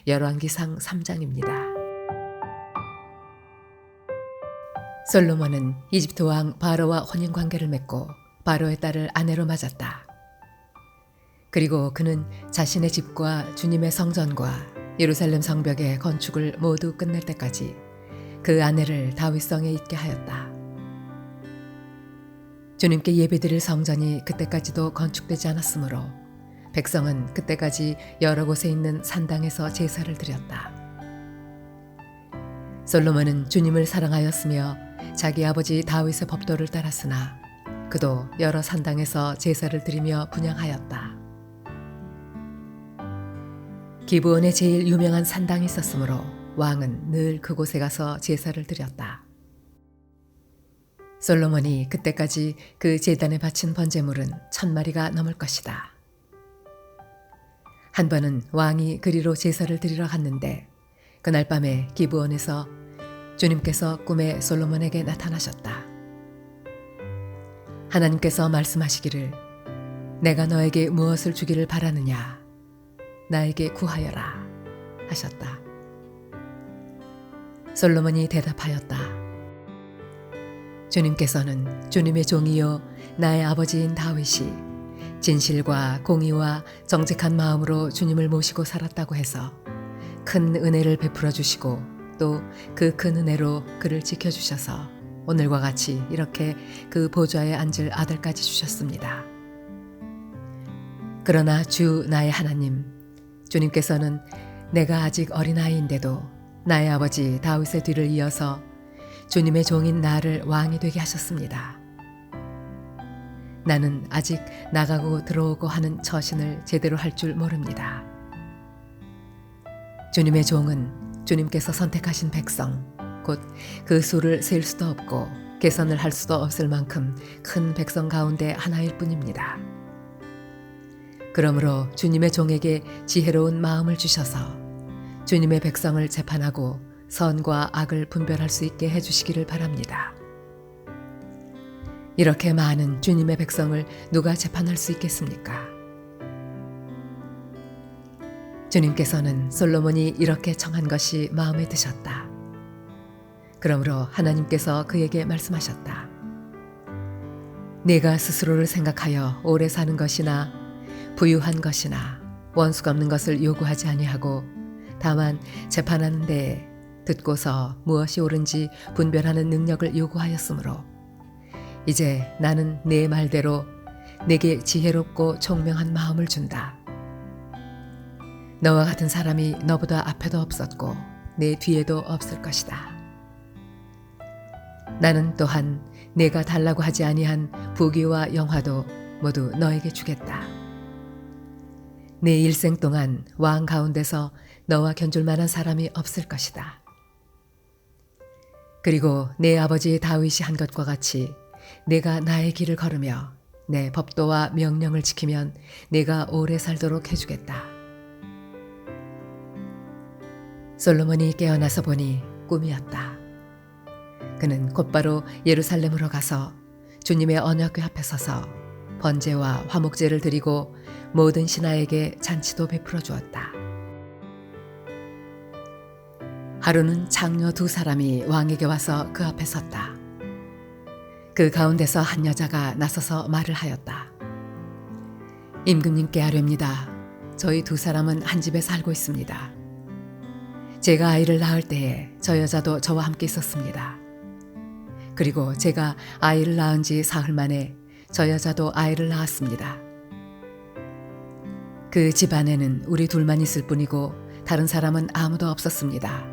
열왕기상 3장입니다. 솔로몬은 이집트 왕 바로와 혼인 관계를 맺고 바로의 딸을 아내로 맞았다. 그리고 그는 자신의 집과 주님의 성전과 예루살렘 성벽의 건축을 모두 끝낼 때까지 그 아내를 다윗성에 있게 하였다. 주님께 예배드릴 성전이 그때까지도 건축되지 않았으므로 백성은 그때까지 여러 곳에 있는 산당에서 제사를 드렸다. 솔로몬은 주님을 사랑하였으며 자기 아버지 다윗의 법도를 따랐으나 그도 여러 산당에서 제사를 드리며 분향하였다. 기브온에 제일 유명한 산당이 있었으므로 왕은 늘 그곳에 가서 제사를 드렸다. 솔로몬이 그때까지 그 제단에 바친 번제물은 1000마리가 넘을 것이다. 한 번은 왕이 그리로 제사를 드리러 갔는데 그날 밤에 기브온에서 주님께서 꿈에 솔로몬에게 나타나셨다. 하나님께서 말씀하시기를 내가 너에게 무엇을 주기를 바라느냐 나에게 구하여라 하셨다. 솔로몬이 대답하였다. 주님께서는 주님의 종이요 나의 아버지인 다윗이 진실과 공의와 정직한 마음으로 주님을 모시고 살았다고 해서 큰 은혜를 베풀어 주시고 또 그 큰 은혜로 그를 지켜주셔서 오늘과 같이 이렇게 그 보좌에 앉을 아들까지 주셨습니다. 그러나 주 나의 하나님, 주님께서는 내가 아직 어린아이인데도 나의 아버지 다윗의 뒤를 이어서 주님의 종인 나를 왕이 되게 하셨습니다. 나는 아직 나가고 들어오고 하는 처신을 제대로 할 줄 모릅니다. 주님의 종은 주님께서 선택하신 백성, 곧 그 수를 셀 수도 없고 계산을 할 수도 없을 만큼 큰 백성 가운데 하나일 뿐입니다. 그러므로 주님의 종에게 지혜로운 마음을 주셔서 주님의 백성을 재판하고 선과 악을 분별할 수 있게 해주시기를 바랍니다. 이렇게 많은 주님의 백성을 누가 재판할 수 있겠습니까? 주님께서는 솔로몬이 이렇게 청한 것이 마음에 드셨다. 그러므로 하나님께서 그에게 말씀하셨다. 네가 스스로를 생각하여 오래 사는 것이나 부유한 것이나 원수가 없는 것을 요구하지 아니하고 다만 재판하는 데에 듣고서 무엇이 옳은지 분별하는 능력을 요구하였으므로 이제 나는 네 말대로 내게 지혜롭고 총명한 마음을 준다. 너와 같은 사람이 너보다 앞에도 없었고 내 뒤에도 없을 것이다. 나는 또한 내가 달라고 하지 아니한 부귀와 영화도 모두 너에게 주겠다. 내 일생 동안 왕 가운데서 너와 견줄 만한 사람이 없을 것이다. 그리고 내 아버지 다윗이 한 것과 같이 내가 나의 길을 걸으며 내 법도와 명령을 지키면 내가 오래 살도록 해주겠다. 솔로몬이 깨어나서 보니 꿈이었다. 그는 곧바로 예루살렘으로 가서 주님의 언약궤 앞에 서서 번제와 화목제를 드리고 모든 신하에게 잔치도 베풀어 주었다. 하루는 장녀 2사람이 왕에게 와서 그 앞에 섰다. 그 가운데서 한 여자가 나서서 말을 하였다. 임금님께 아뢰옵니다. 저희 2사람은 한 집에 살고 있습니다. 제가 아이를 낳을 때에 저 여자도 저와 함께 있었습니다. 그리고 제가 아이를 낳은 지 사흘 만에 저 여자도 아이를 낳았습니다. 그 집안에는 우리 둘만 있을 뿐이고 다른 사람은 아무도 없었습니다.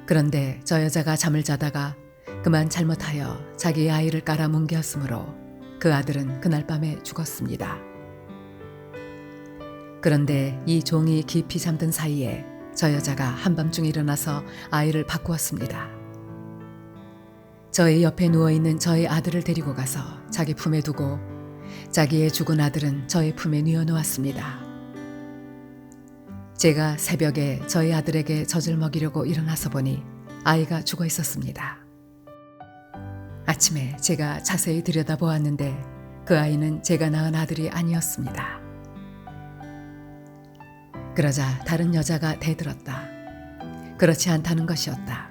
그런데 저 여자가 잠을 자다가 그만 잘못하여 자기의 아이를 깔아 뭉개었으므로 그 아들은 그날 밤에 죽었습니다. 그런데 이 종이 깊이 잠든 사이에 저 여자가 한밤중에 일어나서 아이를 바꾸었습니다. 저의 옆에 누워있는 저의 아들을 데리고 가서 자기 품에 두고 자기의 죽은 아들은 저의 품에 뉘어놓았습니다. 제가 새벽에 저희 아들에게 젖을 먹이려고 일어나서 보니 아이가 죽어 있었습니다. 아침에 제가 자세히 들여다보았는데 그 아이는 제가 낳은 아들이 아니었습니다. 그러자 다른 여자가 대들었다. 그렇지 않다는 것이었다.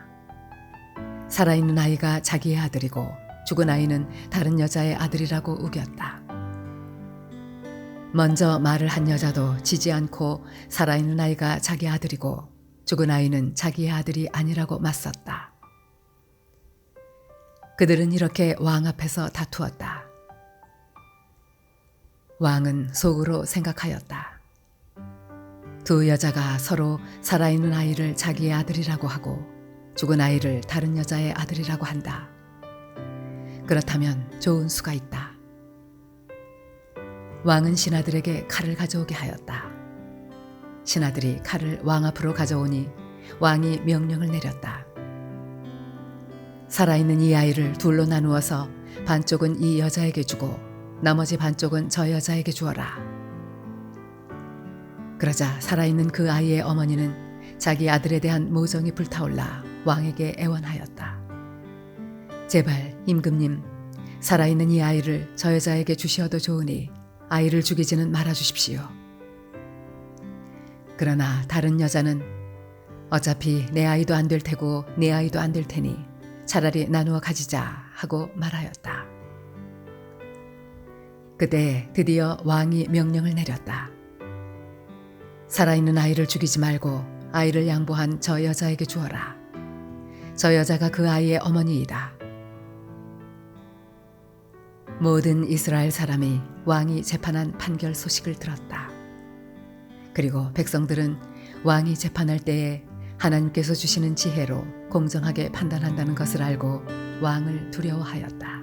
살아있는 아이가 자기의 아들이고 죽은 아이는 다른 여자의 아들이라고 우겼다. 먼저 말을 한 여자도 지지 않고 살아있는 아이가 자기 아들이고 죽은 아이는 자기의 아들이 아니라고 맞섰다. 그들은 이렇게 왕 앞에서 다투었다. 왕은 속으로 생각하였다. 두 여자가 서로 살아있는 아이를 자기의 아들이라고 하고 죽은 아이를 다른 여자의 아들이라고 한다. 그렇다면 좋은 수가 있다. 왕은 신하들에게 칼을 가져오게 하였다. 신하들이 칼을 왕 앞으로 가져오니 왕이 명령을 내렸다. 살아있는 이 아이를 둘로 나누어서 반쪽은 이 여자에게 주고 나머지 반쪽은 저 여자에게 주어라. 그러자 살아있는 그 아이의 어머니는 자기 아들에 대한 모정이 불타올라 왕에게 애원하였다. 제발 임금님, 살아있는 이 아이를 저 여자에게 주시어도 좋으니 아이를 죽이지는 말아 주십시오. 그러나 다른 여자는 어차피 내 아이도 안 될 테고 네 아이도 안 될 테니 차라리 나누어 가지자 하고 말하였다. 그때 드디어 왕이 명령을 내렸다. 살아있는 아이를 죽이지 말고 아이를 양보한 저 여자에게 주어라. 저 여자가 그 아이의 어머니이다. 모든 이스라엘 사람이 왕이 재판한 판결 소식을 들었다. 그리고 백성들은 왕이 재판할 때에 하나님께서 주시는 지혜로 공정하게 판단한다는 것을 알고 왕을 두려워하였다.